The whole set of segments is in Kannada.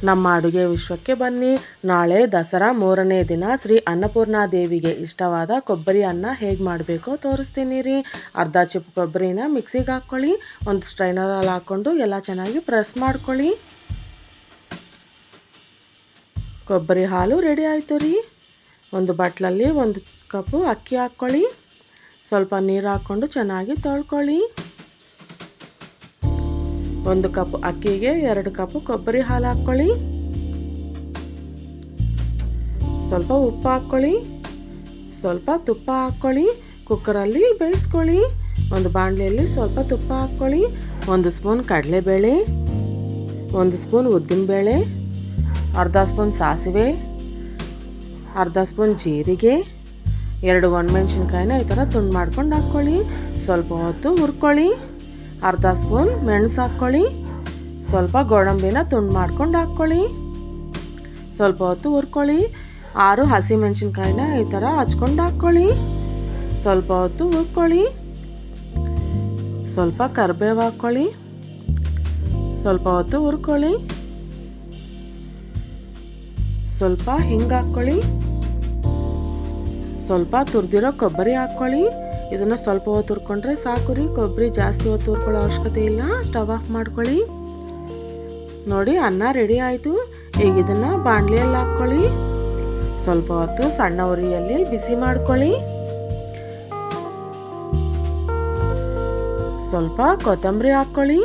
ನಮ್ಮ ಅಡುಗೆ ವಿಶ್ವಕ್ಕೆ ಬನ್ನಿ. ನಾಳೆ ದಸರಾ 3ನೇ ದಿನ ಶ್ರೀ ಅನ್ನಪೂರ್ಣಾ ದೇವಿಗೆ ಇಷ್ಟವಾದ ಕೊಬ್ಬರಿ ಅನ್ನ ಹೇಗೆ ಮಾಡಬೇಕೋ ತೋರಿಸ್ತೀನಿ ರೀ. ಅರ್ಧ ಚಿಪ್ಪು ಕೊಬ್ಬರಿನ ಮಿಕ್ಸಿಗೆ ಹಾಕ್ಕೊಳ್ಳಿ. ಒಂದು ಸ್ಟ್ರೈನರಲ್ಲಿ ಹಾಕ್ಕೊಂಡು ಎಲ್ಲ ಚೆನ್ನಾಗಿ ಪ್ರೆಸ್ ಮಾಡ್ಕೊಳ್ಳಿ. ಕೊಬ್ಬರಿ ಹಾಲು ರೆಡಿ ಆಯಿತು ರೀ. ಒಂದು ಬಟ್ಲಲ್ಲಿ 1 ಕಪ್ಪು ಅಕ್ಕಿ ಹಾಕ್ಕೊಳ್ಳಿ. ಸ್ವಲ್ಪ ನೀರು ಹಾಕ್ಕೊಂಡು ಚೆನ್ನಾಗಿ ತೊಳ್ಕೊಳ್ಳಿ. 1 ಕಪ್ ಅಕ್ಕಿಗೆ 2 ಕಪ್ ಕೊಬ್ಬರಿ ಹಾಲು ಹಾಕ್ಕೊಳ್ಳಿ. ಸ್ವಲ್ಪ ಉಪ್ಪು ಹಾಕ್ಕೊಳ್ಳಿ. ಸ್ವಲ್ಪ ತುಪ್ಪ ಹಾಕ್ಕೊಳ್ಳಿ. ಕುಕ್ಕರಲ್ಲಿ ಬೇಯಿಸ್ಕೊಳ್ಳಿ. ಒಂದು ಬಾಣಲೆಯಲ್ಲಿ ಸ್ವಲ್ಪ ತುಪ್ಪ ಹಾಕ್ಕೊಳ್ಳಿ. 1 ಸ್ಪೂನ್ ಕಡಲೆಬೇಳೆ, 1 ಸ್ಪೂನ್ ಉದ್ದಿನಬೇಳೆ, ಅರ್ಧ ಸ್ಪೂನ್ ಸಾಸಿವೆ, ಅರ್ಧ ಸ್ಪೂನ್ ಜೀರಿಗೆ, 2 ಒಣಮೆಣಸಿನ್ಕಾಯಿನ ಈ ಥರ ತುಂಡು ಮಾಡ್ಕೊಂಡು ಹಾಕ್ಕೊಳ್ಳಿ. ಸ್ವಲ್ಪ ಹೊತ್ತು ಹುರ್ಕೊಳ್ಳಿ. ಅರ್ಧ ಸ್ಪೂನ್ ಮೆಣಸು ಹಾಕ್ಕೊಳ್ಳಿ. ಸ್ವಲ್ಪ ಗೋಡಂಬಿನ ತುಂಡು ಮಾಡ್ಕೊಂಡು ಹಾಕ್ಕೊಳ್ಳಿ. ಸ್ವಲ್ಪ ಹೊತ್ತು ಹುರ್ಕೊಳ್ಳಿ. 6 ಹಸಿಮೆಣಸಿನ್ಕಾಯಿನ ಈ ಥರ ಹಚ್ಕೊಂಡು ಹಾಕ್ಕೊಳ್ಳಿ. ಸ್ವಲ್ಪ ಹೊತ್ತು ಹುರ್ಕೊಳ್ಳಿ. ಸ್ವಲ್ಪ ಕರಿಬೇವು ಹಾಕ್ಕೊಳ್ಳಿ. ಸ್ವಲ್ಪ ಹೊತ್ತು ಹುರ್ಕೊಳ್ಳಿ. ಸ್ವಲ್ಪ ಹಿಂಗೆ ಹಾಕ್ಕೊಳ್ಳಿ. ಸ್ವಲ್ಪ ತುರಿದಿರೋ ಕೊಬ್ಬರಿ ಹಾಕ್ಕೊಳ್ಳಿ. ಇದನ್ನು ಸ್ವಲ್ಪ ಹೊತ್ತು ಹುರ್ಕೊಂಡ್ರೆ ಸಾಕು ರೀ. ಕೊಬ್ಬರಿ ಜಾಸ್ತಿ ಹೊತ್ತು ಹುರ್ಕೊಳ್ಳೋ ಅವಶ್ಯಕತೆ ಇಲ್ಲ. ಸ್ಟವ್ ಆಫ್ ಮಾಡ್ಕೊಳ್ಳಿ. ನೋಡಿ, ಅನ್ನ ರೆಡಿ ಆಯಿತು. ಈಗ ಇದನ್ನು ಬಾಣಲೆಯಲ್ಲಿ ಹಾಕ್ಕೊಳ್ಳಿ. ಸ್ವಲ್ಪ ಹೊತ್ತು ಸಣ್ಣ ಉರಿಯಲ್ಲಿ ಬಿಸಿ ಮಾಡ್ಕೊಳ್ಳಿ. ಸ್ವಲ್ಪ ಕೊತ್ತಂಬರಿ ಹಾಕ್ಕೊಳ್ಳಿ.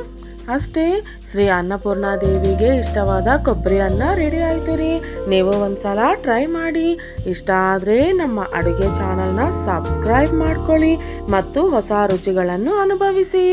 ಅಷ್ಟೇ, ಶ್ರೀ ಅನ್ನಪೂರ್ಣಾ ದೇವಿಗೆ ಇಷ್ಟವಾದ ಕೊಬ್ಬರಿ ಅನ್ನ ರೆಡಿ ಆಯಿತು ರೀ. ನೀವು ಒಂದ್ಸಲ ಟ್ರೈ ಮಾಡಿ. ಇಷ್ಟ ಆದರೆ ನಮ್ಮ ಅಡುಗೆ ಚಾನಲ್ನ ಸಬ್ಸ್ಕ್ರೈಬ್ ಮಾಡ್ಕೊಳ್ಳಿ ಮತ್ತು ಹೊಸ ರುಚಿಗಳನ್ನು ಅನುಭವಿಸಿ.